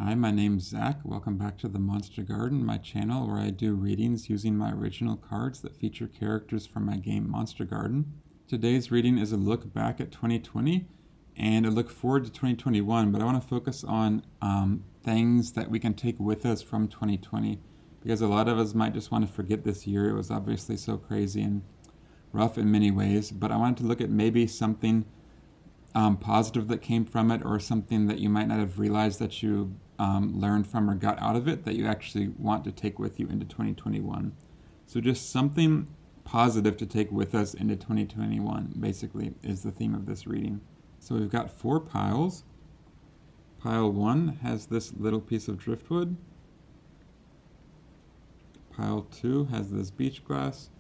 Hi, my name's Zach. Welcome back to the Monster Garden, my channel where I do readings using my original cards that feature characters from my game Monster Garden. Today's reading is a look back at 2020 and a look forward to 2021, but I want to focus on things that we can take with us from 2020 because a lot of us might just want to forget this year. It was obviously so crazy and rough in many ways, but I wanted to look at maybe something positive that came from it, or something that you might not have realized that you learned from or got out of it that you actually want to take with you into 2021. So just something positive to take with us into 2021, basically, is the theme of this reading. So we've got 4 piles. Pile 1 has this little piece of driftwood. Pile 2 has this beach glass.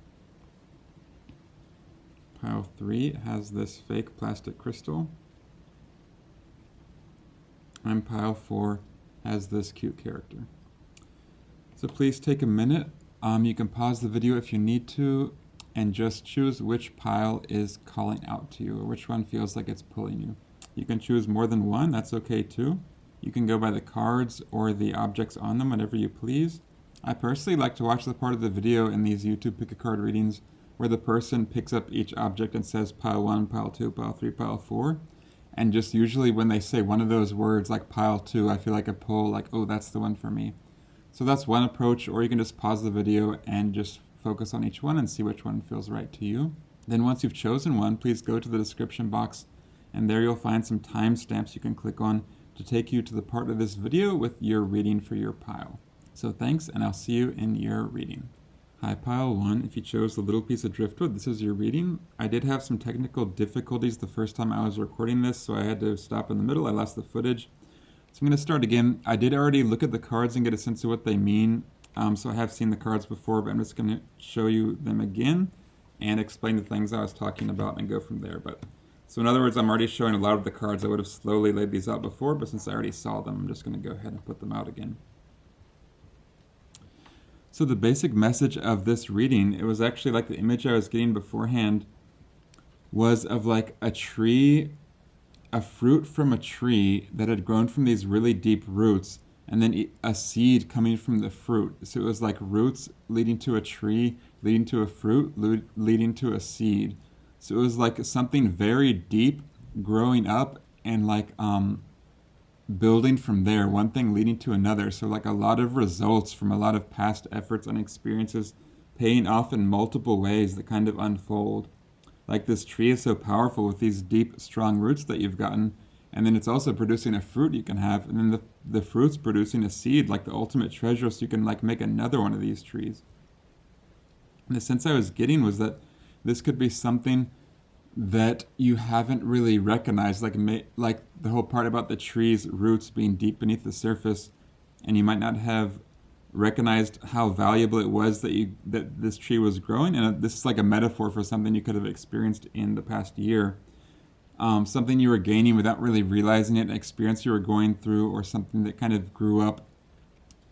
Pile 3 has this fake plastic crystal. And pile 4 has this cute character. So please take a minute. You can pause the video if you need to and just choose which pile is calling out to you, or which one feels like it's pulling you. You can choose more than one, that's okay too. You can go by the cards or the objects on them, whatever you please. I personally like to watch the part of the video in these YouTube pick a card readings where the person picks up each object and says pile 1, pile 2, pile 3, pile 4. And just usually when they say one of those words, like pile 2, I feel like a pull, like, oh, that's the one for me. So that's one approach, or you can just pause the video and just focus on each one and see which one feels right to you. Then once you've chosen one, please go to the description box, and there you'll find some timestamps you can click on to take you to the part of this video with your reading for your pile. So thanks, and I'll see you in your reading. Hi, pile 1. If you chose the little piece of driftwood, this is your reading. I did have some technical difficulties the first time I was recording this, so I had to stop in the middle. I lost the footage. So I'm going to start again. I did already look at the cards and get a sense of what they mean. So I have seen the cards before, but I'm just going to show you them again and explain the things I was talking about and go from there. So in other words, I'm already showing a lot of the cards. I would have slowly laid these out before, but since I already saw them, I'm just going to go ahead and put them out again. So the basic message of this reading, it was actually like the image I was getting beforehand was of like a tree, a fruit from a tree that had grown from these really deep roots, and then a seed coming from the fruit. So it was like roots leading to a tree, leading to a fruit, leading to a seed. So it was like something very deep growing up and like building from there, one thing leading to another. So like a lot of results from a lot of past efforts and experiences paying off in multiple ways that kind of unfold. Like this tree is so powerful with these deep, strong roots that you've gotten, and then it's also producing a fruit you can have, and then the fruit's producing a seed, like the ultimate treasure, so you can like make another one of these trees. And the sense I was getting was that this could be something that you haven't really recognized, like the whole part about the tree's roots being deep beneath the surface, and you might not have recognized how valuable it was that this tree was growing. And this is like a metaphor for something you could have experienced in the past year, something you were gaining without really realizing it, an experience you were going through, or something that kind of grew up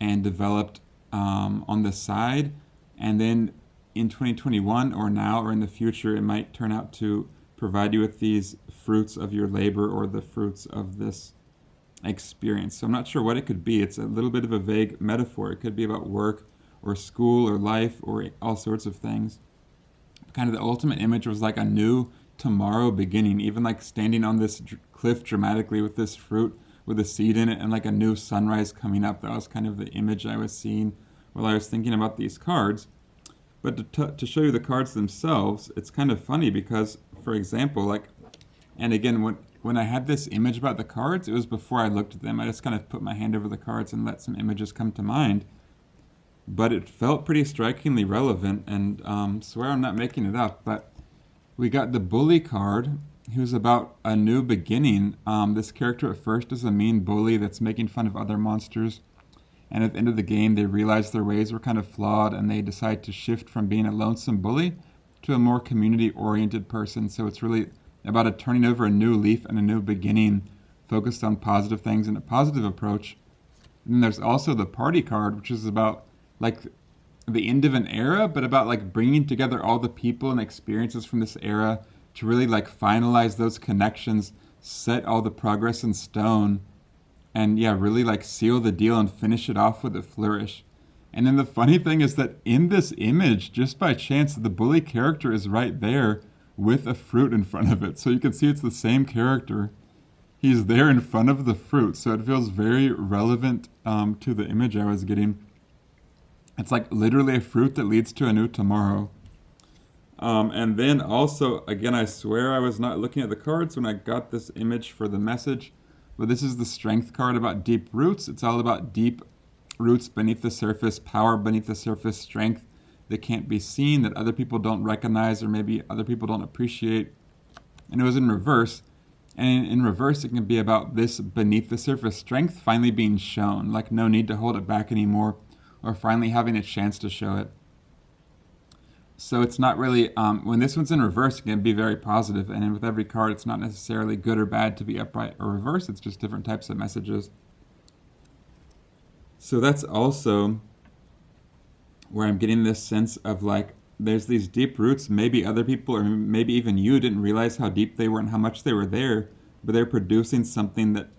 and developed on the side, and then in 2021 or now or in the future, it might turn out to provide you with these fruits of your labor or the fruits of this experience. So I'm not sure what it could be. It's a little bit of a vague metaphor. It could be about work or school or life or all sorts of things. Kind of the ultimate image was like a new tomorrow beginning, even like standing on this cliff dramatically with this fruit with a seed in it and like a new sunrise coming up. That was kind of the image I was seeing while I was thinking about these cards. But to show you the cards themselves, it's kind of funny because, for example, like, and again, when I had this image about the cards, it was before I looked at them. I just kind of put my hand over the cards and let some images come to mind. But it felt pretty strikingly relevant, and swear I'm not making it up. But we got the bully card, who's about a new beginning. This character at first is a mean bully that's making fun of other monsters. And at the end of the game, they realize their ways were kind of flawed, and they decide to shift from being a lonesome bully to a more community-oriented person. So it's really about a turning over a new leaf and a new beginning, focused on positive things and a positive approach. And then there's also the party card, which is about like the end of an era, but about like bringing together all the people and experiences from this era to really like finalize those connections, set all the progress in stone, and yeah, really like seal the deal and finish it off with a flourish. And then the funny thing is that in this image, just by chance, the bully character is right there with a fruit in front of it. So you can see it's the same character. He's there in front of the fruit, so it feels very relevant to the image I was getting. It's like literally a fruit that leads to a new tomorrow. And then also, again, I swear I was not looking at the cards when I got this image for the message, but this is the strength card about deep roots. It's all about deep roots beneath the surface, power beneath the surface, strength that can't be seen, that other people don't recognize, or maybe other people don't appreciate. And it was in reverse. And in reverse, it can be about this beneath the surface strength finally being shown, like no need to hold it back anymore, or finally having a chance to show it. So it's not really, when this one's in reverse, it can be very positive, and with every card, it's not necessarily good or bad to be upright or reverse, it's just different types of messages. So that's also where I'm getting this sense of like, there's these deep roots, maybe other people, or maybe even you didn't realize how deep they were and how much they were there, but they're producing something that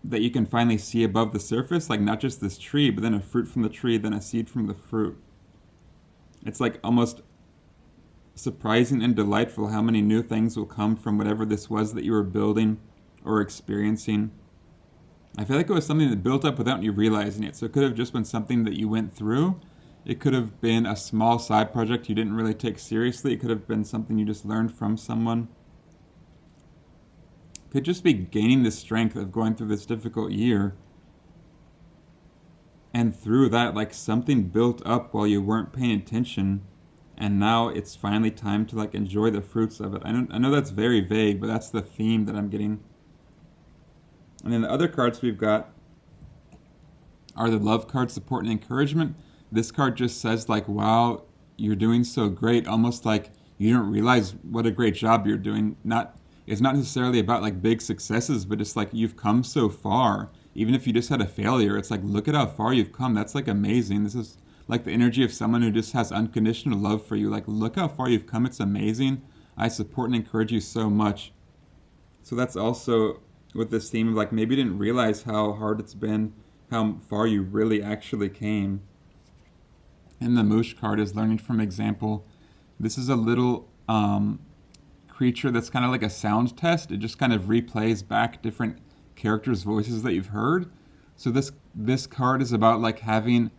that you can finally see above the surface, like not just this tree, but then a fruit from the tree, then a seed from the fruit. It's like almost surprising and delightful how many new things will come from whatever this was that you were building or experiencing. I feel like it was something that built up without you realizing it. So it could have just been something that you went through. It could have been a small side project you didn't really take seriously. It could have been something you just learned from someone. It could just be gaining the strength of going through this difficult year. And through that, like something built up while you weren't paying attention. And now it's finally time to like enjoy the fruits of it. I know that's very vague, but that's the theme that I'm getting. And then the other cards we've got are the love card, support and encouragement. This card just says like, wow, you're doing so great. Almost like you don't realize what a great job you're doing. It's not necessarily about like big successes, but it's like you've come so far. Even if you just had a failure, it's like, look at how far you've come. That's like amazing. This is like the energy of someone who just has unconditional love for you. Like, look how far you've come. It's amazing. I support and encourage you so much. So that's also with this theme of like, maybe you didn't realize how hard it's been, how far you really actually came. And the Moosh card is learning from example. This is a little creature that's kind of like a sound test. It just kind of replays back different characters' voices that you've heard. So this card is about like having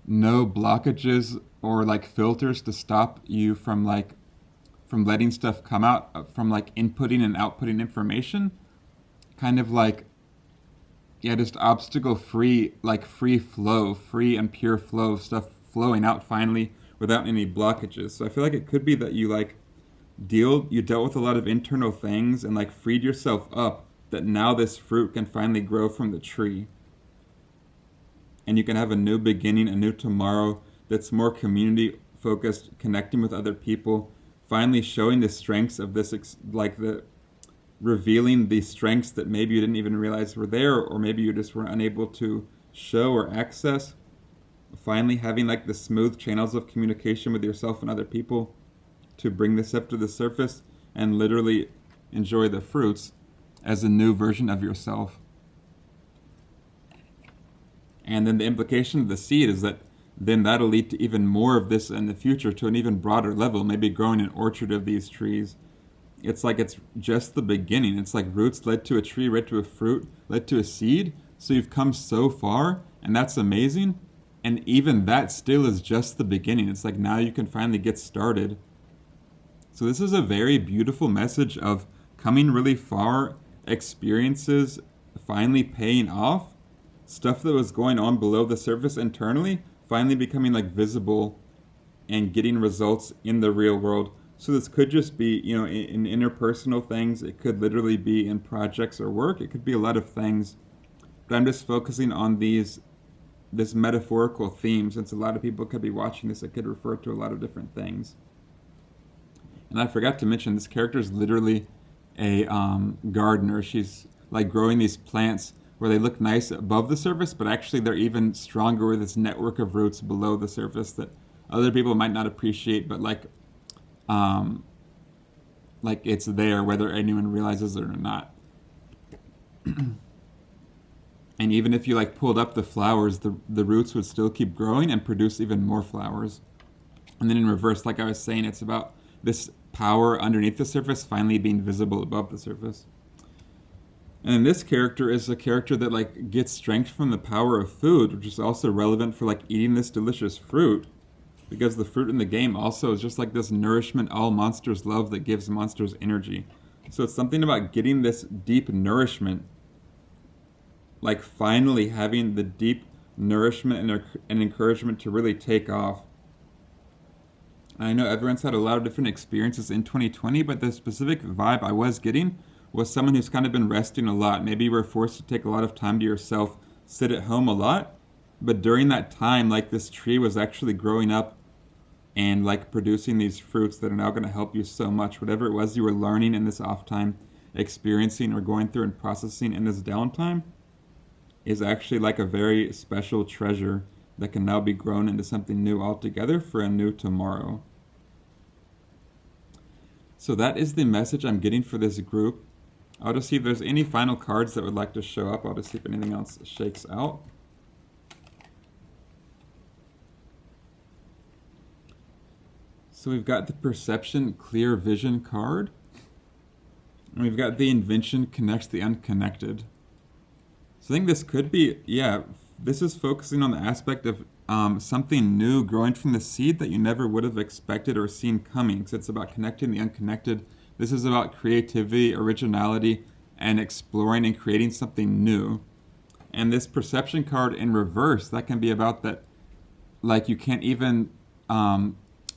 no blockages or like filters to stop you from letting stuff come out, from like inputting and outputting information. Kind of like, yeah, just obstacle free, like free flow, free and pure flow of stuff flowing out finally without any blockages. So I feel like it could be that you dealt with a lot of internal things and like freed yourself up, that now this fruit can finally grow from the tree. And you can have a new beginning, a new tomorrow that's more community focused, connecting with other people, finally showing the strengths of this, revealing the strengths that maybe you didn't even realize were there, or maybe you just were unable to show or access. Finally having like the smooth channels of communication with yourself and other people to bring this up to the surface and literally enjoy the fruits as a new version of yourself. And then the implication of the seed is that then that'll lead to even more of this in the future, to an even broader level, maybe growing an orchard of these trees. It's like it's just the beginning. It's like roots led to a tree, led to a fruit, led to a seed. So you've come so far, and that's amazing. And even that still is just the beginning. It's like now you can finally get started. So this is a very beautiful message of coming really far, experiences finally paying off, stuff that was going on below the surface internally finally becoming like visible and getting results in the real world. So this could just be, in interpersonal things. It could literally be in projects or work. It could be a lot of things. But I'm just focusing on this metaphorical theme, since a lot of people could be watching this. It could refer to a lot of different things. And I forgot to mention, this character is literally a gardener. She's like growing these plants where they look nice above the surface, but actually they're even stronger with this network of roots below the surface that other people might not appreciate, but like it's there whether anyone realizes it or not. And even if you like pulled up the flowers, the roots would still keep growing and produce even more flowers. And then in reverse, like I was saying, it's about this power underneath the surface finally being visible above the surface. And then this character is a character that like gets strength from the power of food, which is also relevant for like eating this delicious fruit, because the fruit in the game also is just like this nourishment all monsters love that gives monsters energy. So it's something about getting this deep nourishment, like finally having the deep nourishment and encouragement to really take off. I know everyone's had a lot of different experiences in 2020, but the specific vibe I was getting was someone who's kind of been resting a lot. Maybe you were forced to take a lot of time to yourself, sit at home a lot, but during that time, like this tree was actually growing up and like producing these fruits that are now going to help you so much. Whatever it was you were learning in this off time, experiencing or going through and processing in this downtime is actually like a very special treasure that can now be grown into something new altogether for a new tomorrow. So that is the message I'm getting for this group. I'll just see if there's any final cards that would like to show up. I'll just see if anything else shakes out. So we've got the Perception Clear Vision card. And we've got the Invention Connects the Unconnected. So I think this could be, this is focusing on the aspect of something new growing from the seed that you never would have expected or seen coming. So it's about connecting the unconnected. This is about creativity, originality, and exploring and creating something new. And this perception card in reverse, that can be about that, like you can't even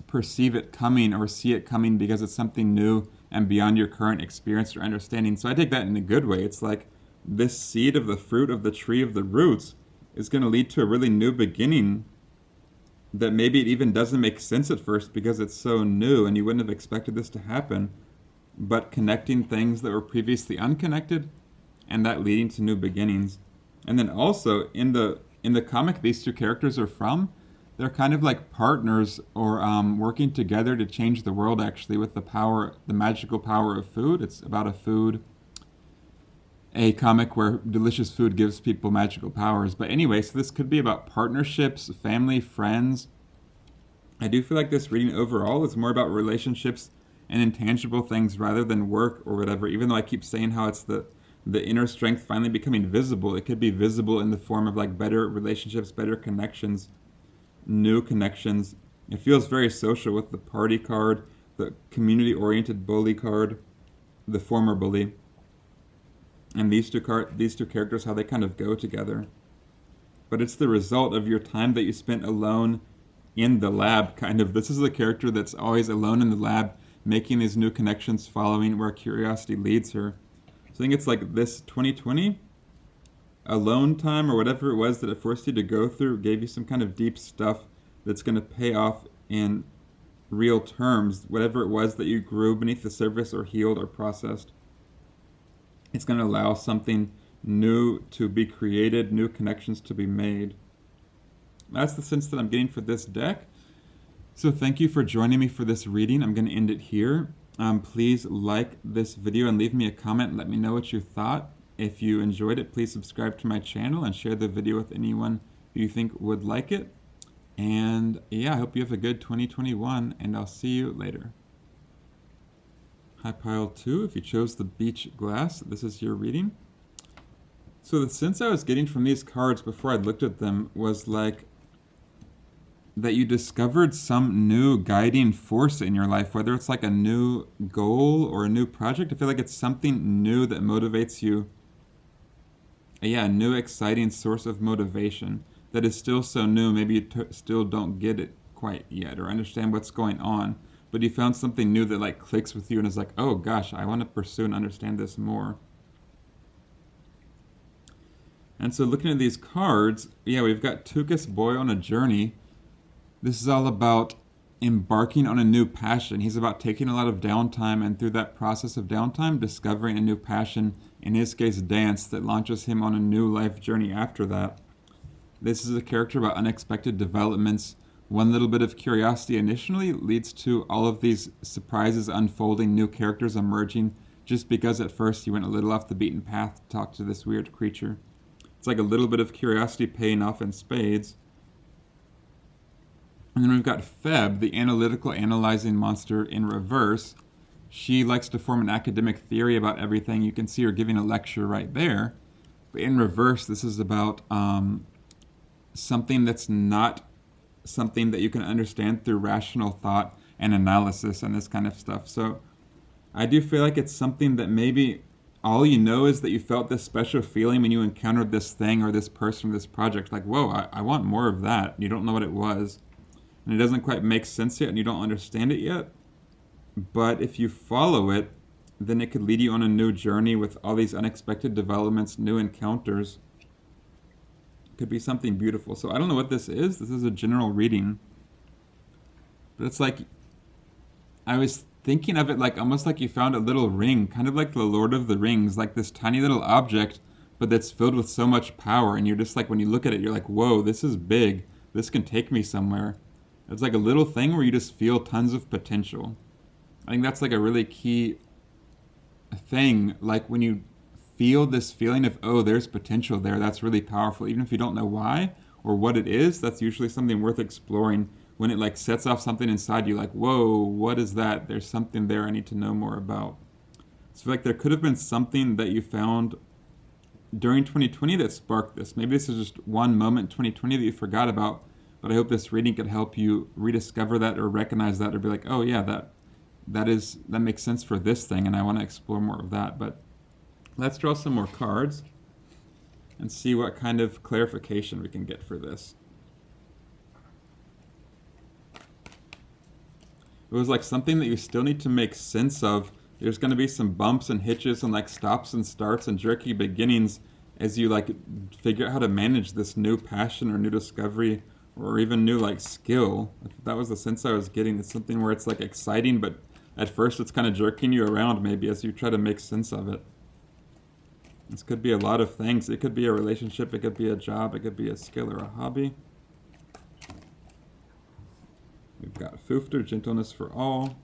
perceive it coming or see it coming because it's something new and beyond your current experience or understanding. So I take that in a good way. It's like this seed of the fruit of the tree of the roots is going to lead to a really new beginning that maybe it even doesn't make sense at first because it's so new and you wouldn't have expected this to happen, but connecting things that were previously unconnected and that leading to new beginnings. And then also in the comic these two characters are from, they're kind of like partners or working together to change the world actually with the magical power of food. It's about a comic where delicious food gives people magical powers. But anyway, so this could be about partnerships, family, friends. I do feel like this reading overall is more about relationships and intangible things rather than work or whatever. Even though I keep saying how it's the inner strength finally becoming visible, it could be visible in the form of like better relationships, better connections, new connections. It feels very social with the party card, the community-oriented bully card, the former bully. And these two characters, how they kind of go together. But it's the result of your time that you spent alone in the lab, kind of. This is the character that's always alone in the lab, making these new connections, following where curiosity leads her. So I think it's like this 2020, alone time or whatever it was that it forced you to go through, gave you some kind of deep stuff that's going to pay off in real terms, whatever it was that you grew beneath the surface or healed or processed. It's going to allow something new to be created, new connections to be made. That's the sense that I'm getting for this deck. So thank you for joining me for this reading. I'm going to end it here. Please like this video and leave me a comment and let me know what you thought. If you enjoyed it, please subscribe to my channel and share the video with anyone who you think would like it. And I hope you have a good 2021, and I'll see you later. Hi Pile 2, if you chose the beach glass, this is your reading. So the sense I was getting from these cards before I looked at them was like that you discovered some new guiding force in your life, whether it's like a new goal or a new project. I feel like it's something new that motivates you. A new exciting source of motivation that is still so new. Maybe you still don't get it quite yet or understand what's going on. But you found something new that like clicks with you and is like, oh gosh, I want to pursue and understand this more. And so looking at these cards, we've got Tukas Boy on a Journey. This is all about embarking on a new passion. He's about taking a lot of downtime and through that process of downtime, discovering a new passion, in his case dance, that launches him on a new life journey after that. This is a character about unexpected developments. One little bit of curiosity initially leads to all of these surprises unfolding, new characters emerging, just because at first you went a little off the beaten path to talk to this weird creature. It's like a little bit of curiosity paying off in spades. And then we've got Feb, the analytical analyzing monster, in reverse. She likes to form an academic theory about everything. You can see her giving a lecture right there. But in reverse, this is about something that's not something that you can understand through rational thought and analysis and this kind of stuff. So I do feel like it's something that maybe all you know is that you felt this special feeling when you encountered this thing or this person or this project. Like, whoa, I want more of that. You don't know what it was. And it doesn't quite make sense yet and you don't understand it yet. But if you follow it, then it could lead you on a new journey with all these unexpected developments, new encounters. It could be something beautiful. So I don't know what this is. This is a general reading. But it's like, I was thinking of it like almost like you found a little ring, kind of like the Lord of the Rings, like this tiny little object, but that's filled with so much power. And you're just like, when you look at it, you're like, whoa, this is big. This can take me somewhere. It's like a little thing where you just feel tons of potential. I think that's like a really key thing. Like when you feel this feeling of, oh, there's potential there, that's really powerful. Even if you don't know why or what it is, that's usually something worth exploring. When it like sets off something inside you, like, whoa, what is that? There's something there I need to know more about. So like there could have been something that you found during 2020 that sparked this. Maybe this is just one moment in 2020 that you forgot about, but I hope this reading could help you rediscover that or recognize that or be like, oh yeah, that makes sense for this thing and I want to explore more of that. But let's draw some more cards and see what kind of clarification we can get for this. It was like something that you still need to make sense of. There's going to be some bumps and hitches and like stops and starts and jerky beginnings as you like figure out how to manage this new passion or new discovery or even new like skill. That was the sense I was getting. It's something where it's like exciting, but at first it's kind of jerking you around maybe as you try to make sense of it. This could be a lot of things. It could be a relationship, it could be a job, it could be a skill or a hobby. We've got Fufter, gentleness for all.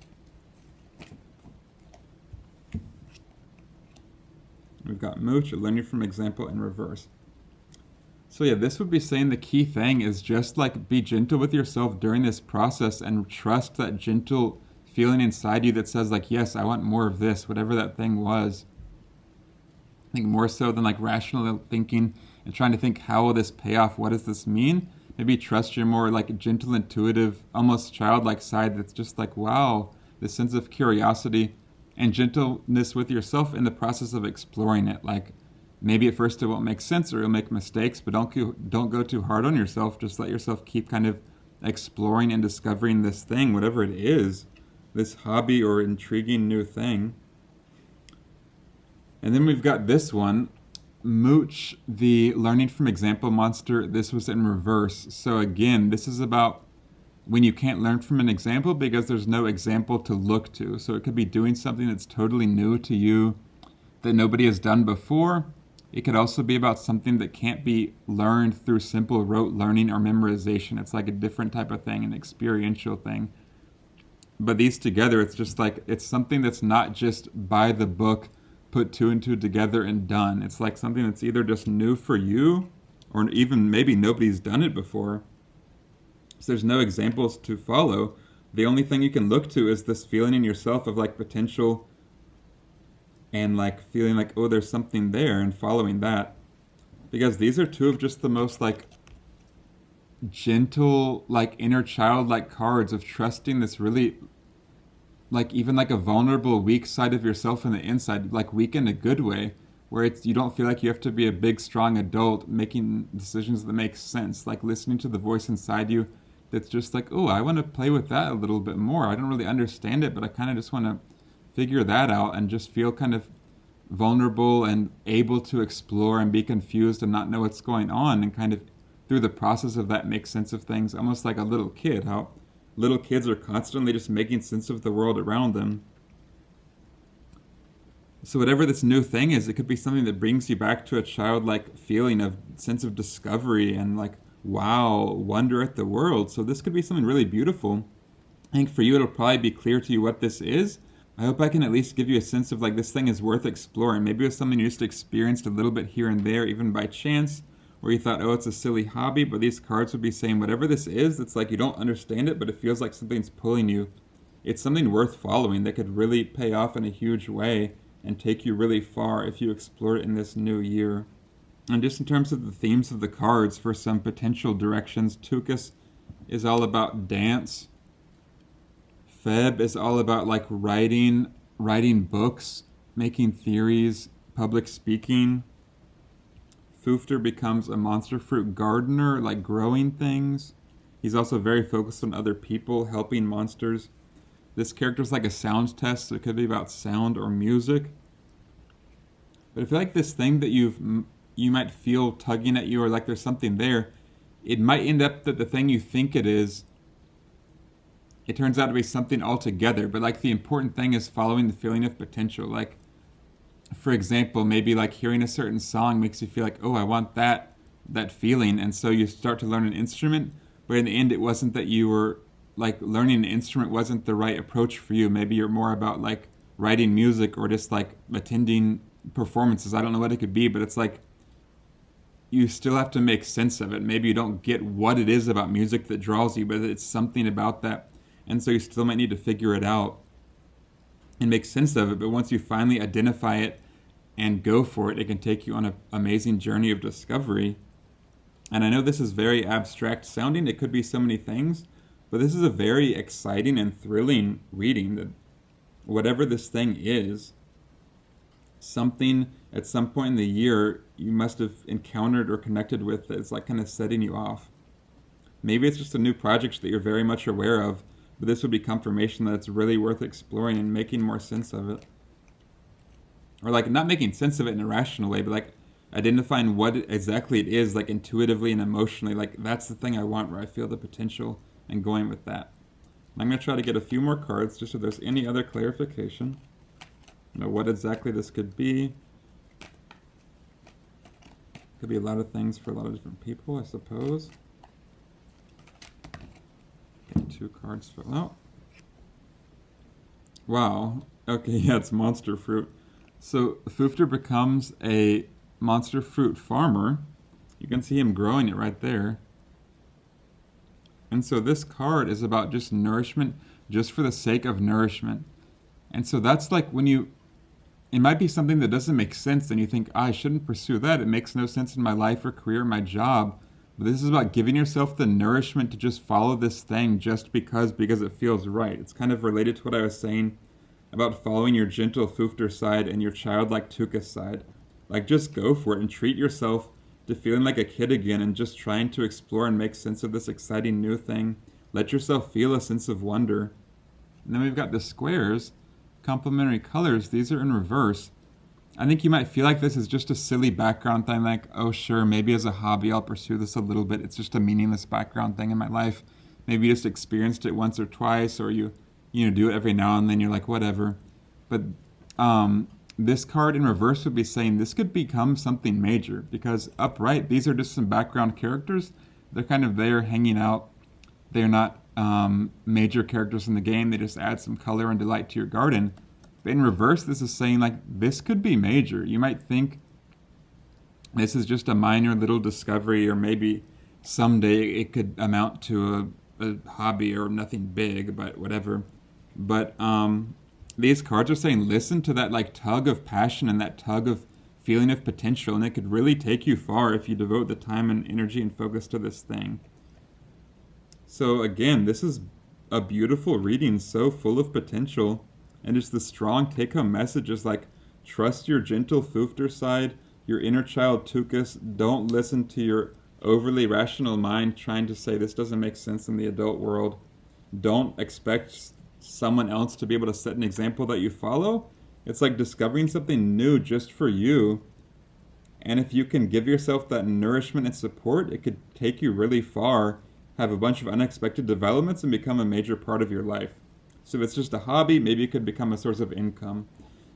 We've got Mooch, learning from example in reverse. So yeah, this would be saying the key thing is just like be gentle with yourself during this process and trust that gentle feeling inside you that says like, yes, I want more of this, whatever that thing was. I think more so than like rational thinking and trying to think, how will this pay off? What does this mean? Maybe trust your more like gentle, intuitive, almost childlike side that's just like, wow, this sense of curiosity and gentleness with yourself in the process of exploring it. Like maybe at first it won't make sense or you'll make mistakes, but don't go too hard on yourself. Just let yourself keep kind of exploring and discovering this thing, whatever it is, this hobby or intriguing new thing. And then we've got this one, Mooch, the learning from example monster. This was in reverse. So again, this is about when you can't learn from an example because there's no example to look to. So it could be doing something that's totally new to you that nobody has done before. It could also be about something that can't be learned through simple rote learning or memorization. It's like a different type of thing, an experiential thing. But these together, it's just like, it's something that's not just by the book, put two and two together and done. It's like something that's either just new for you or even maybe nobody's done it before. So there's no examples to follow. The only thing you can look to is this feeling in yourself of like potential and like feeling like, oh, there's something there and following that. Because these are two of just the most like gentle, like inner child like cards of trusting this really like even like a vulnerable, weak side of yourself in the inside, like weak in a good way, where it's you don't feel like you have to be a big, strong adult making decisions that make sense, like listening to the voice inside you that's just like, oh, I want to play with that a little bit more. I don't really understand it, but I kind of just want to figure that out and just feel kind of vulnerable and able to explore and be confused and not know what's going on and kind of through the process of that make sense of things, almost like a little kid, how little kids are constantly just making sense of the world around them. So whatever this new thing is, it could be something that brings you back to a childlike feeling of sense of discovery and like, wow, wonder at the world. So this could be something really beautiful. I think for you, it'll probably be clear to you what this is. I hope I can at least give you a sense of like this thing is worth exploring. Maybe it was something you just experienced a little bit here and there, even by chance, or you thought, oh, it's a silly hobby, but these cards would be saying whatever this is, it's like you don't understand it, but it feels like something's pulling you. It's something worth following that could really pay off in a huge way and take you really far if you explore it in this new year. And just in terms of the themes of the cards for some potential directions, Tukas is all about dance. Feb is all about like writing books, making theories, public speaking. Foofter becomes a monster fruit gardener, like growing things. He's also very focused on other people, helping monsters. This character's like a sound test, so it could be about sound or music. But I feel like this thing that you might feel tugging at you, or like there's something there, it might end up that the thing you think it is, it turns out to be something altogether. But like the important thing is following the feeling of potential. Like, for example, maybe like hearing a certain song makes you feel like, oh, I want that feeling, and so you start to learn an instrument. But in the end, it wasn't that you were like learning an instrument wasn't the right approach for you. Maybe you're more about like writing music or just like attending performances. I don't know what it could be, but it's like you still have to make sense of it. Maybe you don't get what it is about music that draws you, but it's something about that. And so you still might need to figure it out and make sense of it. But once you finally identify it and go for it, it can take you on an amazing journey of discovery. And I know this is very abstract sounding. It could be so many things, but this is a very exciting and thrilling reading that whatever this thing is, something at some point in the year you must have encountered or connected with that's like kind of setting you off. Maybe it's just a new project that you're very much aware of, but this would be confirmation that it's really worth exploring and making more sense of it. Or like not making sense of it in a rational way, but like identifying what exactly it is, like intuitively and emotionally, like that's the thing I want, where I feel the potential, and going with that. I'm going to try to get a few more cards just so there's any other clarification. You know what exactly this could be. Could be a lot of things for a lot of different people, I suppose. Get 2 cards fell out. Wow. Okay, yeah, it's monster fruit. So Foofter becomes a monster fruit farmer. You can see him growing it right there. And so this card is about just nourishment, just for the sake of nourishment. And so that's like when it might be something that doesn't make sense, and you think, I shouldn't pursue that. It makes no sense in my life or career, my job. But this is about giving yourself the nourishment to just follow this thing just because it feels right. It's kind of related to what I was saying about following your gentle Foofter side and your childlike Tukas side. Like, just go for it and treat yourself to feeling like a kid again and just trying to explore and make sense of this exciting new thing. Let yourself feel a sense of wonder. And then we've got the squares, complementary colors. These are in reverse. I think you might feel like this is just a silly background thing, like, oh sure, maybe as a hobby I'll pursue this a little bit. It's just a meaningless background thing in my life. Maybe you just experienced it once or twice, or you do it every now and then, you're like, whatever. But this card in reverse would be saying this could become something major, because upright, these are just some background characters. They're kind of there hanging out. They're not major characters in the game. They just add some color and delight to your garden. But in reverse, this is saying like this could be major. You might think this is just a minor little discovery, or maybe someday it could amount to a hobby or nothing big, but whatever. But these cards are saying listen to that like tug of passion and that tug of feeling of potential, and it could really take you far if you devote the time and energy and focus to this thing. So again, this is a beautiful reading, so full of potential, and just the strong take-home message is like, trust your gentle Foofter side, your inner child Tukas. Don't listen to your overly rational mind trying to say this doesn't make sense in the adult world. Don't expect someone else to be able to set an example that you follow. It's like discovering something new just for you. And if you can give yourself that nourishment and support, it could take you really far, have a bunch of unexpected developments, and become a major part of your life. So if it's just a hobby, maybe it could become a source of income.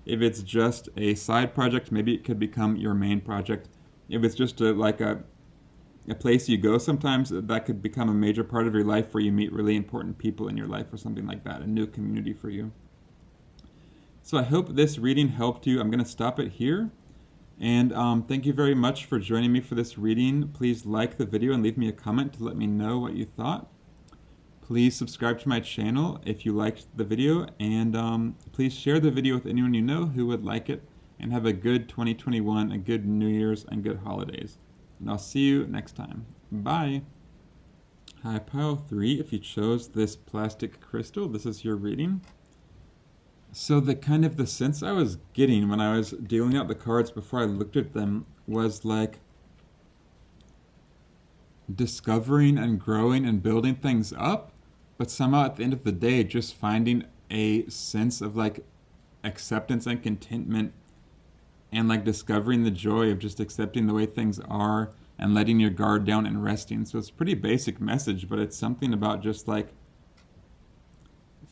If it's just a side project, maybe it could become your main project. If it's just a place you go sometimes, that could become a major part of your life where you meet really important people in your life or something like that, a new community for you. So I hope this reading helped you. I'm going to stop it here. And thank you very much for joining me for this reading. Please like the video and leave me a comment to let me know what you thought. Please subscribe to my channel if you liked the video, and please share the video with anyone you know who would like it. And have a good 2021, a good New Year's, and good holidays. And I'll see you next time. Bye. Hi, pile 3. If you chose this plastic crystal, this is your reading. So the sense I was getting when I was dealing out the cards before I looked at them was like discovering and growing and building things up, but somehow at the end of the day just finding a sense of like acceptance and contentment, and like discovering the joy of just accepting the way things are and letting your guard down and resting. So it's a pretty basic message, but it's something about just like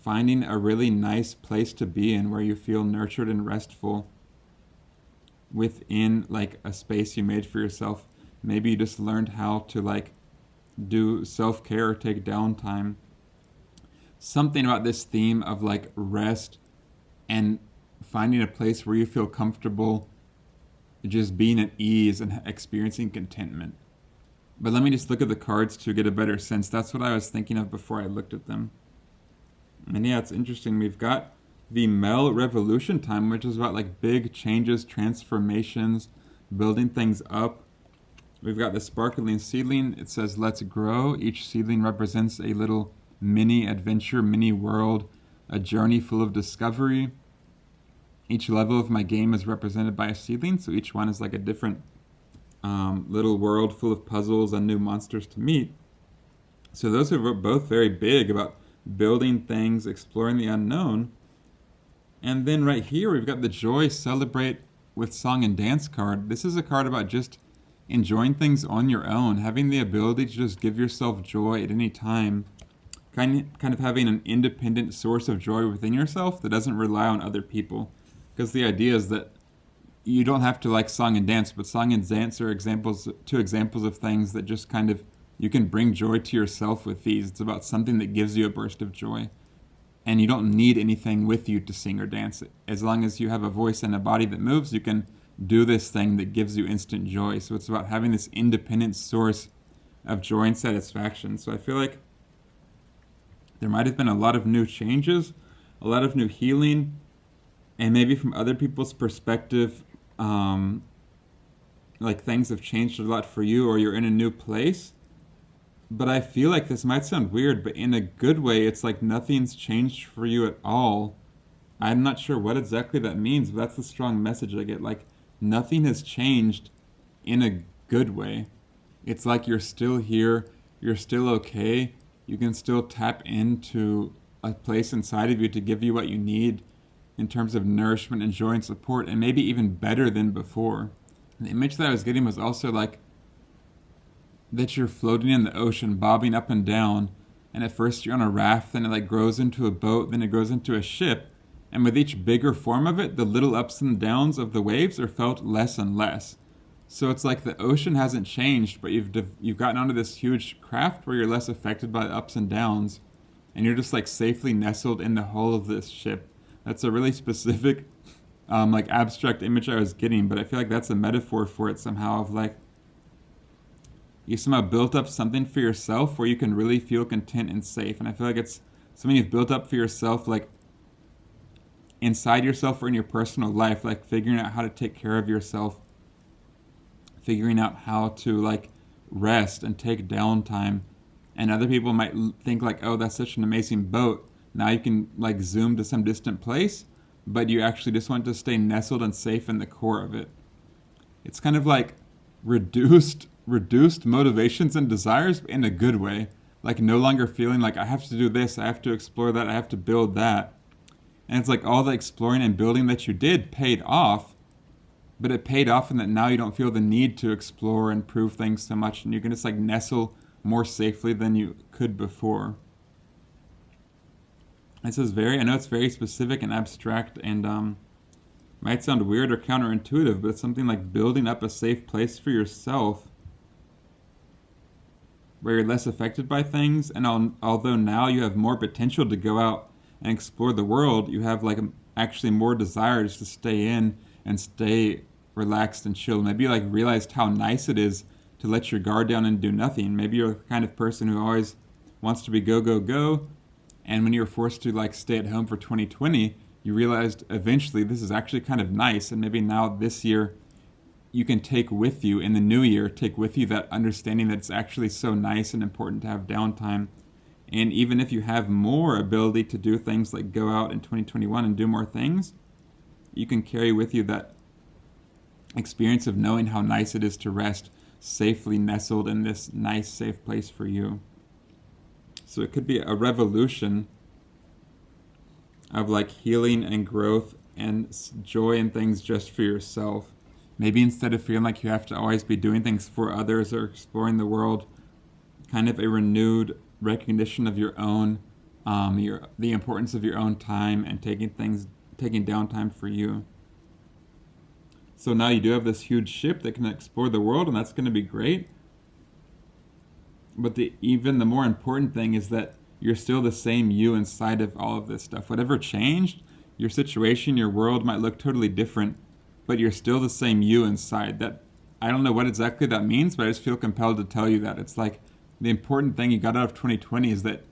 finding a really nice place to be in where you feel nurtured and restful within like a space you made for yourself. Maybe you just learned how to like do self-care or take downtime. Something about this theme of like rest and finding a place where you feel comfortable just being at ease and experiencing contentment. But let me just look at the cards to get a better sense. That's what I was thinking of before I looked at them. And yeah, it's interesting. We've got the Mel Revolution time, which is about like big changes, transformations, building things up. We've got the Sparkling Seedling. It says, let's grow. Each seedling represents a little mini adventure, mini world, a journey full of discovery. Each level of my game is represented by a seedling, so each one is like a different little world full of puzzles and new monsters to meet. So those are both very big about building things, exploring the unknown. And then right here we've got the Joy Celebrate with Song and Dance card. This is a card about just enjoying things on your own, having the ability to just give yourself joy at any time, kind of having an independent source of joy within yourself that doesn't rely on other people. Because the idea is that you don't have to like song and dance, but song and dance are two examples of things that just kind of you can bring joy to yourself with these. It's about something that gives you a burst of joy. And you don't need anything with you to sing or dance. As long as you have a voice and a body that moves, you can do this thing that gives you instant joy. So it's about having this independent source of joy and satisfaction. So I feel like there might have been a lot of new changes, a lot of new healing, and maybe from other people's perspective, like things have changed a lot for you, or you're in a new place. But I feel like this might sound weird, but in a good way, it's like nothing's changed for you at all. I'm not sure what exactly that means, but that's the strong message I get. Like, nothing has changed in a good way. It's like you're still here, you're still okay, you can still tap into a place inside of you to give you what you need in terms of nourishment and joy and support, and maybe even better than before. And the image that I was getting was also like that you're floating in the ocean, bobbing up and down, and at first you're on a raft, then it like grows into a boat, then it grows into a ship, and with each bigger form of it, the little ups and downs of the waves are felt less and less. So it's like the ocean hasn't changed, but you've gotten onto this huge craft where you're less affected by the ups and downs, and you're just like safely nestled in the hull of this ship. That's a really specific, like abstract image I was getting, but I feel like that's a metaphor for it somehow, of like you somehow built up something for yourself where you can really feel content and safe. And I feel like it's something you've built up for yourself, like inside yourself or in your personal life, like figuring out how to take care of yourself, figuring out how to like rest and take downtime. And other people might think like, oh, that's such an amazing boat. Now you can like zoom to some distant place, but you actually just want to stay nestled and safe in the core of it. It's kind of like reduced motivations and desires in a good way. Like no longer feeling like I have to do this, I have to explore that, I have to build that. And it's like all the exploring and building that you did paid off, but it paid off in that now you don't feel the need to explore and prove things so much, and you can just like nestle more safely than you could before. This is I know it's very specific and abstract, and might sound weird or counterintuitive, but it's something like building up a safe place for yourself where you're less affected by things. And although now you have more potential to go out and explore the world, you have like actually more desires to stay in and stay relaxed and chill. Maybe you like realized how nice it is to let your guard down and do nothing. Maybe you're the kind of person who always wants to be go, go, go. And when you were forced to like stay at home for 2020, you realized eventually this is actually kind of nice. And maybe now this year you can take with you in the new year, take with you that understanding that it's actually so nice and important to have downtime. And even if you have more ability to do things like go out in 2021 and do more things, you can carry with you that experience of knowing how nice it is to rest safely nestled in this nice, safe place for you. So it could be a revolution of like healing and growth and joy and things just for yourself. Maybe instead of feeling like you have to always be doing things for others or exploring the world, kind of a renewed recognition of your own, the importance of your own time and taking downtime for you. So now you do have this huge ship that can explore the world, and that's going to be great. But even the more important thing is that you're still the same you inside of all of this stuff. Whatever changed, your situation, your world might look totally different, but you're still the same you inside. That I don't know what exactly that means, but I just feel compelled to tell you that. It's like the important thing you got out of 2020 is that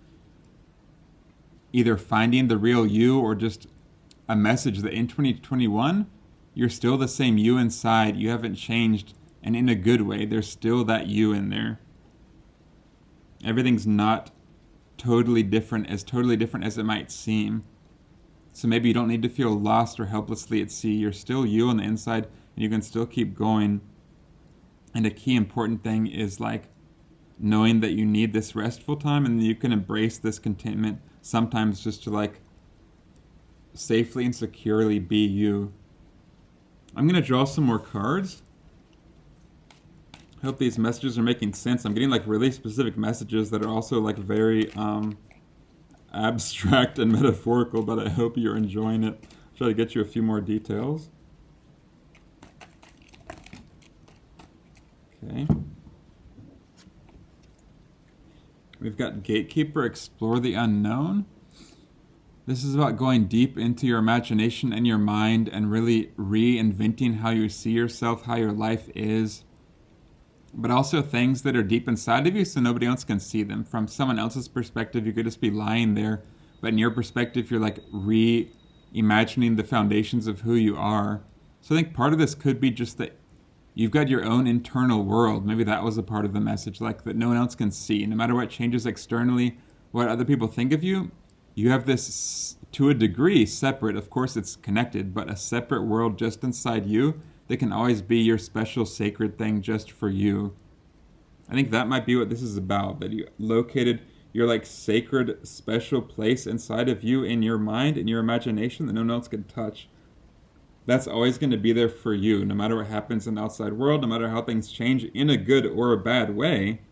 either finding the real you or just a message that in 2021, you're still the same you inside. You haven't changed, and in a good way. There's still that you in there. Everything's not totally different as it might seem. So maybe you don't need to feel lost or helplessly at sea. You're still you on the inside, and you can still keep going. And a key important thing is like knowing that you need this restful time, and you can embrace this contentment sometimes just to like safely and securely be you. I'm going to draw some more cards. I hope these messages are making sense. I'm getting like really specific messages that are also like very abstract and metaphorical, but I hope you're enjoying it. I'll try to get you a few more details. Okay. We've got Gatekeeper, Explore the Unknown. This is about going deep into your imagination and your mind and really reinventing how you see yourself, how your life is, but also things that are deep inside of you so nobody else can see them. From someone else's perspective, you could just be lying there, but in your perspective, you're like reimagining the foundations of who you are. So I think part of this could be just that you've got your own internal world. Maybe that was a part of the message, like that no one else can see. No matter what changes externally, what other people think of you, you have this, to a degree, separate. Of course, it's connected, but a separate world just inside you that can always be your special, sacred thing just for you. I think that might be what this is about, that you located your like sacred, special place inside of you in your mind, in your imagination that no one else can touch. That's always going to be there for you, no matter what happens in the outside world, no matter how things change in a good or a bad way.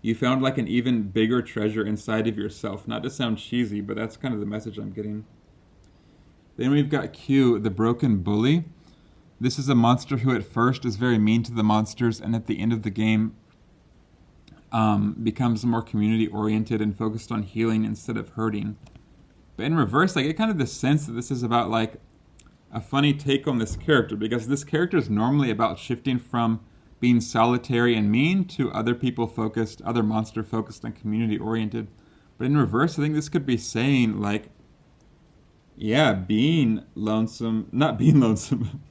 You found like an even bigger treasure inside of yourself. Not to sound cheesy, but that's kind of the message I'm getting. Then we've got Q, the Broken Bully. This is a monster who at first is very mean to the monsters, and at the end of the game becomes more community-oriented and focused on healing instead of hurting. But in reverse, I get kind of the sense that this is about like a funny take on this character, because this character is normally about shifting from being solitary and mean to other people-focused, other monster-focused and community-oriented. But in reverse, I think this could be saying like, yeah, being lonesome, not being lonesome,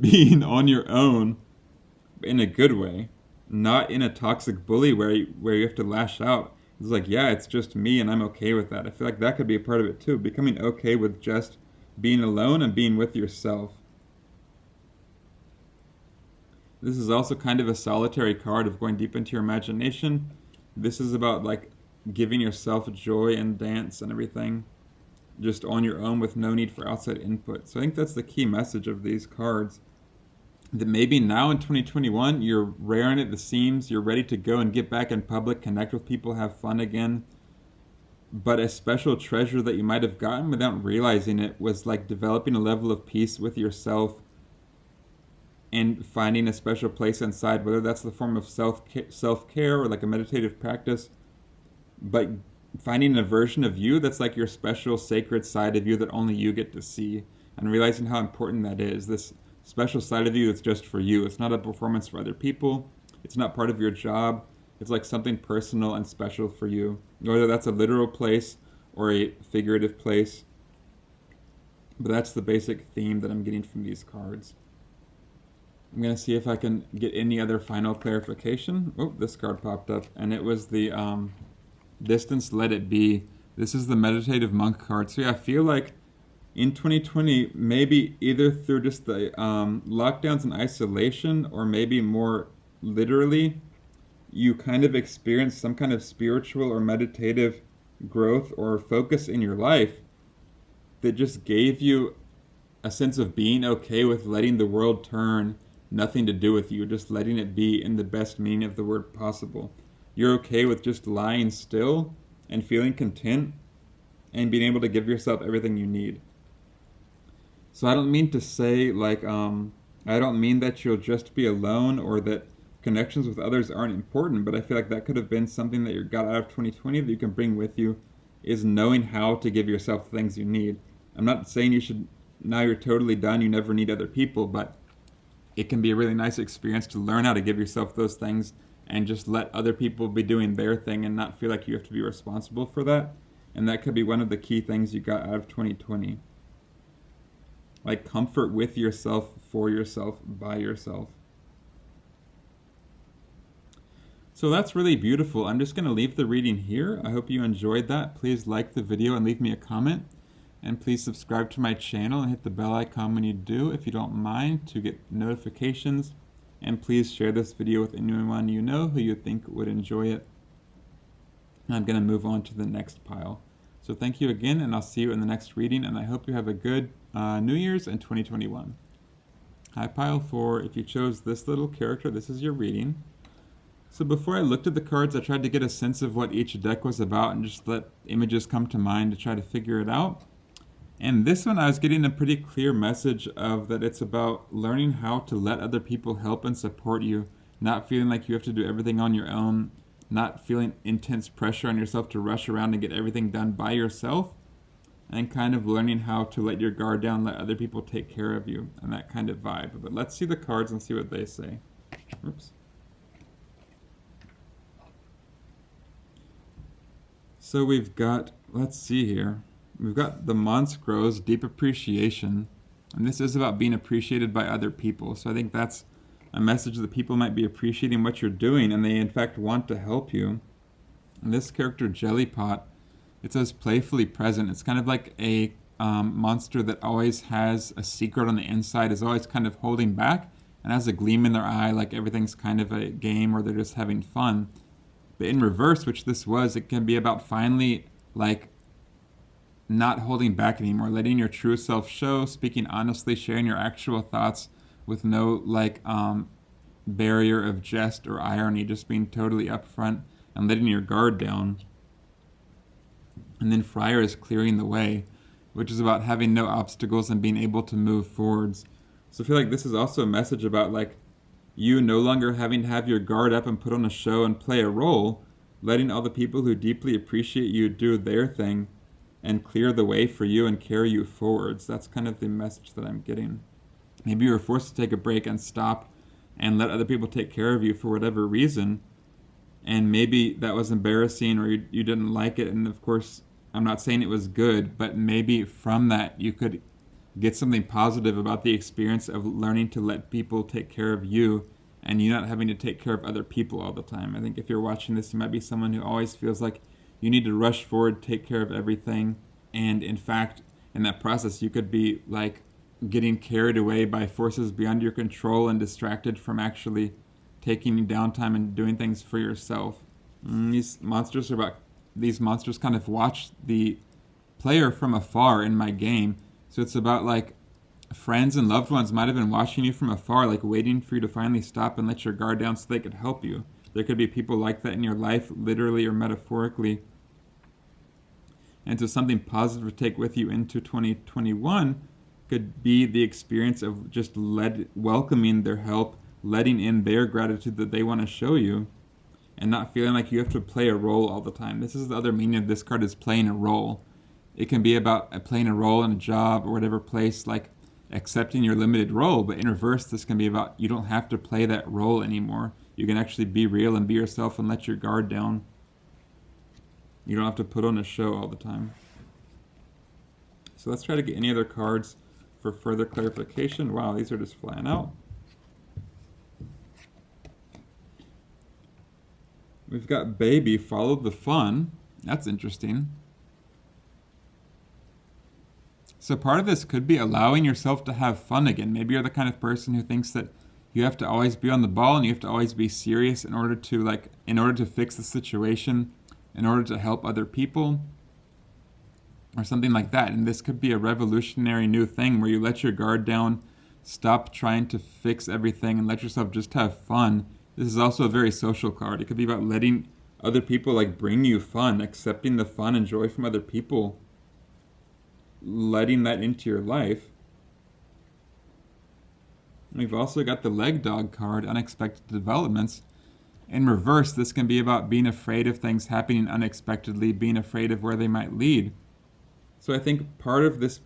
being on your own in a good way, not in a toxic bully where you have to lash out. It's like, yeah, it's just me and I'm okay with that. I feel like that could be a part of it too, becoming okay with just being alone and being with yourself. This is also kind of a solitary card of going deep into your imagination. This is about like giving yourself joy and dance and everything just on your own with no need for outside input. So I think that's the key message of these cards. That maybe now in 2021, you're raring at the seams, you're ready to go and get back in public, connect with people, have fun again. But a special treasure that you might have gotten without realizing it was like developing a level of peace with yourself and finding a special place inside, whether that's the form of self-care or like a meditative practice, but finding a version of you that's like your special sacred side of you that only you get to see, and realizing how important that is, this special side of you that's just for you. It's not a performance for other people. It's not part of your job. It's like something personal and special for you, whether that's a literal place or a figurative place. But that's the basic theme that I'm getting from these cards. I'm going to see if I can get any other final clarification. Oh, this card popped up, and it was the Distance, Let It Be. This is the Meditative Monk card. So yeah, I feel like in 2020, maybe either through just the lockdowns and isolation, or maybe more literally, you kind of experienced some kind of spiritual or meditative growth or focus in your life that just gave you a sense of being okay with letting the world turn, nothing to do with you, just letting it be in the best meaning of the word possible. You're okay with just lying still and feeling content and being able to give yourself everything you need. So I don't mean to say I don't mean that you'll just be alone or that connections with others aren't important, but I feel like that could have been something that you got out of 2020 that you can bring with you, is knowing how to give yourself the things you need. I'm not saying you should, now you're totally done, you never need other people, but it can be a really nice experience to learn how to give yourself those things and just let other people be doing their thing and not feel like you have to be responsible for that. And that could be one of the key things you got out of 2020. Like comfort with yourself, for yourself, by yourself. So that's really beautiful. I'm just going to leave the reading here. I hope you enjoyed that. Please like the video and leave me a comment. And please subscribe to my channel and hit the bell icon when you do, if you don't mind, to get notifications. And please share this video with anyone you know who you think would enjoy it. I'm going to move on to the next pile. So thank you again, and I'll see you in the next reading. And I hope you have a good New Year's and 2021. Hi, pile 4. If you chose this little character, this is your reading. So before I looked at the cards, I tried to get a sense of what each deck was about and just let images come to mind to try to figure it out. And this one, I was getting a pretty clear message of that it's about learning how to let other people help and support you, not feeling like you have to do everything on your own, not feeling intense pressure on yourself to rush around and get everything done by yourself, and kind of learning how to let your guard down, let other people take care of you, and that kind of vibe. But let's see the cards and see what they say. Oops. So we've got, let's see here, we've got the Monstrose, Deep Appreciation, and this is about being appreciated by other people. So I think that's a message that people might be appreciating what you're doing, and they in fact want to help you. And this character, Jellypot, it says playfully present. It's kind of like a monster that always has a secret on the inside, is always kind of holding back, and has a gleam in their eye, like everything's kind of a game or they're just having fun. But in reverse, which this was, it can be about finally like not holding back anymore, letting your true self show, speaking honestly, sharing your actual thoughts with no barrier of jest or irony, just being totally upfront and letting your guard down. And then Friar is clearing the way, which is about having no obstacles and being able to move forwards. So I feel like this is also a message about you no longer having to have your guard up and put on a show and play a role, letting all the people who deeply appreciate you do their thing and clear the way for you and carry you forwards. That's kind of the message that I'm getting. Maybe you were forced to take a break and stop and let other people take care of you for whatever reason, and maybe that was embarrassing or you didn't like it, and of course I'm not saying it was good, but maybe from that you could get something positive about the experience of learning to let people take care of you and you not having to take care of other people all the time. I think if you're watching this, you might be someone who always feels like you need to rush forward, take care of everything, and in fact, in that process, you could be getting carried away by forces beyond your control and distracted from actually taking downtime and doing things for yourself. These monsters kind of watch the player from afar in my game. So it's about friends and loved ones might have been watching you from afar, waiting for you to finally stop and let your guard down so they could help you. There could be people like that in your life, literally or metaphorically. And so something positive to take with you into 2021 could be the experience of just welcoming their help, letting in their gratitude that they want to show you, and not feeling like you have to play a role all the time. This is the other meaning of this card, is playing a role. It can be about playing a role in a job or whatever place, accepting your limited role. But in reverse, this can be about you don't have to play that role anymore. You can actually be real and be yourself and let your guard down. You don't have to put on a show all the time. So let's try to get any other cards for further clarification. Wow, these are just flying out. We've got baby, follow the fun. That's interesting. So part of this could be allowing yourself to have fun again. Maybe you're the kind of person who thinks that you have to always be on the ball and you have to always be serious in order to fix the situation, in order to help other people, or something like that. And this could be a revolutionary new thing where you let your guard down, stop trying to fix everything, and let yourself just have fun. This is also a very social card. It could be about letting other people like bring you fun, accepting the fun and joy from other people, letting that into your life. We've also got the leg dog card, unexpected developments. In reverse, this can be about being afraid of things happening unexpectedly, being afraid of where they might lead. So I think part of this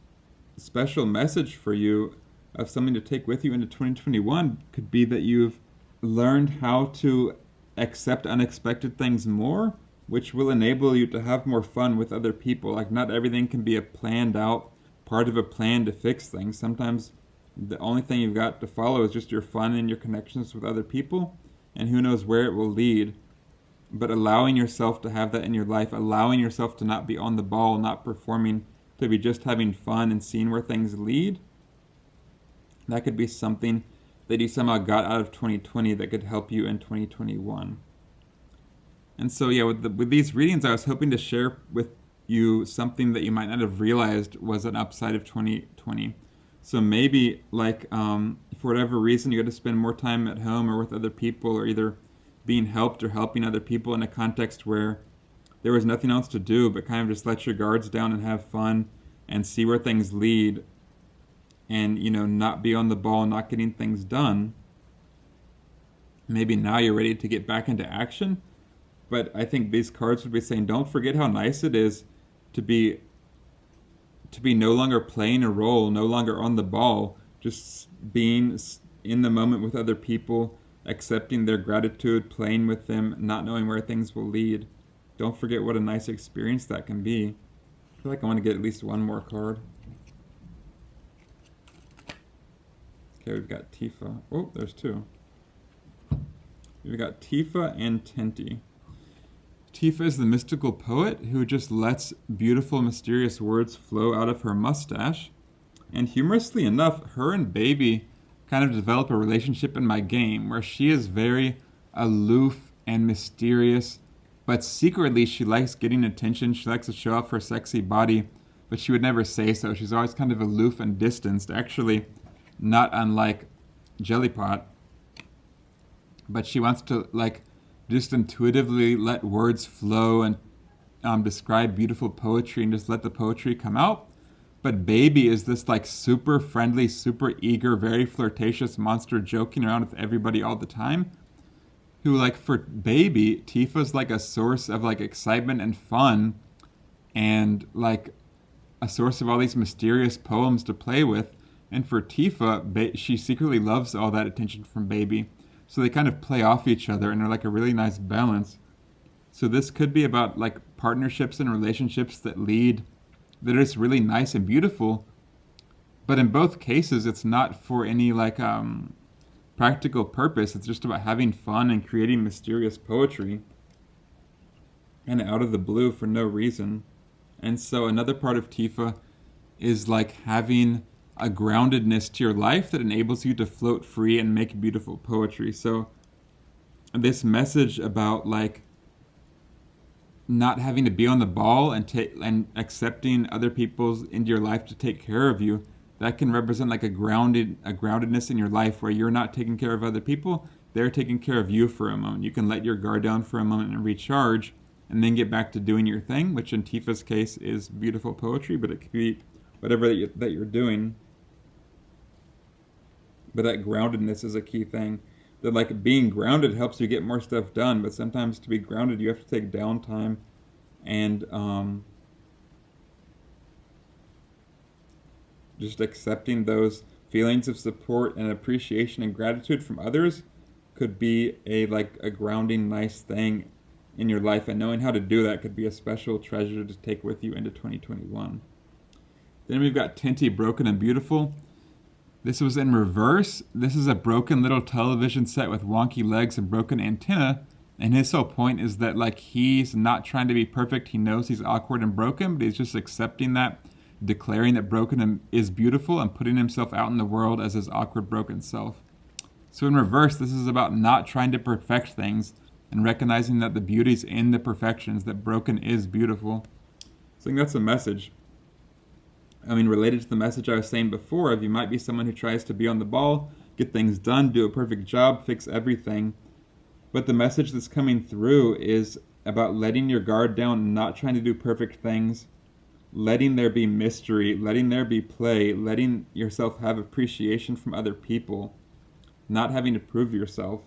special message for you of something to take with you into 2021 could be that you've learned how to accept unexpected things more, which will enable you to have more fun with other people. Like, not everything can be a planned out part of a plan to fix things. Sometimes the only thing you've got to follow is just your fun and your connections with other people, and who knows where it will lead. But allowing yourself to have that in your life, allowing yourself to not be on the ball, not performing, to be just having fun and seeing where things lead, that could be something that you somehow got out of 2020 that could help you in 2021. And so, yeah, with these readings, I was hoping to share with you something that you might not have realized was an upside of 2020. So maybe, like, for whatever reason, you got to spend more time at home or with other people, or either being helped or helping other people in a context where there was nothing else to do but kind of just let your guards down and have fun and see where things lead, and, you know, not be on the ball, not getting things done. Maybe now you're ready to get back into action. But I think these cards would be saying, don't forget how nice it is to be no longer playing a role, no longer on the ball, just being in the moment with other people, accepting their gratitude, playing with them, not knowing where things will lead. Don't forget what a nice experience that can be. I feel like I want to get at least one more card. Okay, we've got Tifa. Oh, there's two. We've got Tifa and Tenti. Tifa is the mystical poet who just lets beautiful, mysterious words flow out of her mustache. And humorously enough, her and Baby kind of develop a relationship in my game where she is very aloof and mysterious, but secretly she likes getting attention. She likes to show off her sexy body, but she would never say so. She's always kind of aloof and distanced, actually not unlike Jellypot. But she wants to, like, just intuitively let words flow and describe beautiful poetry and just let the poetry come out. But Baby is this, like, super friendly, super eager, very flirtatious monster joking around with everybody all the time, who, like, for Baby, Tifa's like a source of, like, excitement and fun, and, like, a source of all these mysterious poems to play with. And for Tifa, she secretly loves all that attention from Baby. So they kind of play off each other and are like a really nice balance. So this could be about, like, partnerships and relationships that are just really nice and beautiful. But in both cases, it's not for any, like, practical purpose. It's just about having fun and creating mysterious poetry, and out of the blue for no reason. And so another part of Tifa is, like, having a groundedness to your life that enables you to float free and make beautiful poetry. So this message about, like, not having to be on the ball and accepting other people's into your life to take care of you, that can represent, like, a groundedness in your life where you're not taking care of other people, they're taking care of you for a moment. You can let your guard down for a moment and recharge, and then get back to doing your thing, which in Tifa's case is beautiful poetry, but it could be whatever that you're doing. But that groundedness is a key thing. That, like, being grounded helps you get more stuff done, but sometimes to be grounded you have to take downtime and just accepting those feelings of support and appreciation and gratitude from others could be a grounding, nice thing in your life, and knowing how to do that could be a special treasure to take with you into 2021. Then we've got Tinty, Broken and Beautiful. This was in reverse. This is a broken little television set with wonky legs and broken antenna. And his whole point is that he's not trying to be perfect. He knows he's awkward and broken, but he's just accepting that, declaring that broken is beautiful, and putting himself out in the world as his awkward, broken self. So in reverse, this is about not trying to perfect things and recognizing that the beauty's in the perfections, that broken is beautiful. So I think that's a message. Related to the message I was saying before of you might be someone who tries to be on the ball, get things done, do a perfect job, fix everything. But the message that's coming through is about letting your guard down and not trying to do perfect things, letting there be mystery, letting there be play, letting yourself have appreciation from other people, not having to prove yourself,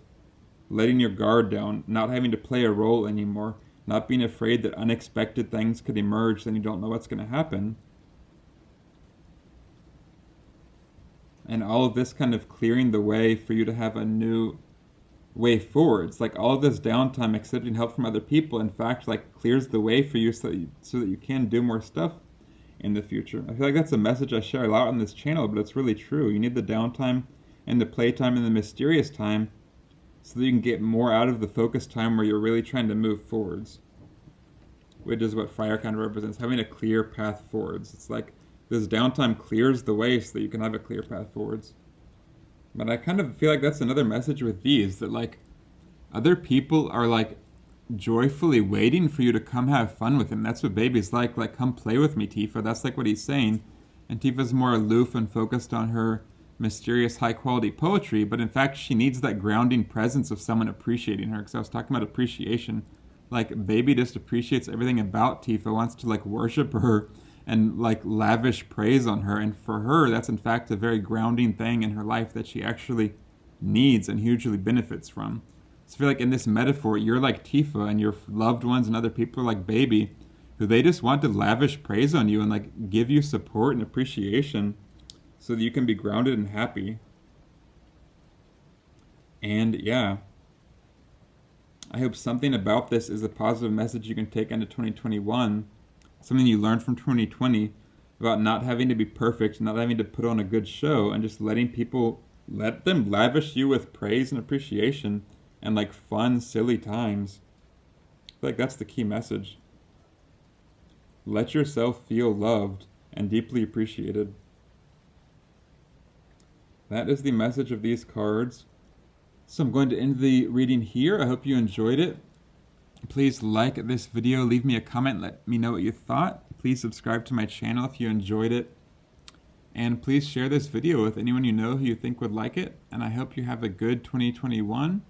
letting your guard down, not having to play a role anymore, not being afraid that unexpected things could emerge and you don't know what's going to happen. And all of this kind of clearing the way for you to have a new way forward. It's all of this downtime, accepting help from other people, in fact, clears the way for you so that you can do more stuff in the future. I feel like that's a message I share a lot on this channel, but it's really true. You need the downtime and the playtime and the mysterious time so that you can get more out of the focus time where you're really trying to move forwards, which is what fire kind of represents, having a clear path forwards. It's this downtime clears the way so that you can have a clear path forwards. But I kind of feel like that's another message with these, that other people are joyfully waiting for you to come have fun with him. That's what baby's like. Come play with me, Tifa. That's what he's saying. And Tifa's more aloof and focused on her mysterious high quality poetry, but in fact she needs that grounding presence of someone appreciating her, because I was talking about appreciation. Baby just appreciates everything about Tifa, wants to worship her and lavish praise on her, and for her that's in fact a very grounding thing in her life that she actually needs and hugely benefits from. So I feel in this metaphor you're like Tifa, and your loved ones and other people are like baby, who they just want to lavish praise on you and give you support and appreciation so that you can be grounded and happy. And yeah, I hope something about this is a positive message you can take into 2021, something you learned from 2020 about not having to be perfect, not having to put on a good show, and just letting people, let them lavish you with praise and appreciation and fun, silly times. I feel that's the key message. Let yourself feel loved and deeply appreciated. That is the message of these cards. So I'm going to end the reading here. I hope you enjoyed it. Please like this video, leave me a comment, let me know what you thought. Please subscribe to my channel if you enjoyed it. And please share this video with anyone you know who you think would like it. And I hope you have a good 2021.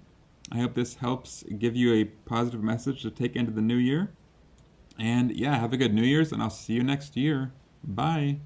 I hope this helps give you a positive message to take into the new year. And yeah, have a good New Year's, and I'll see you next year. Bye.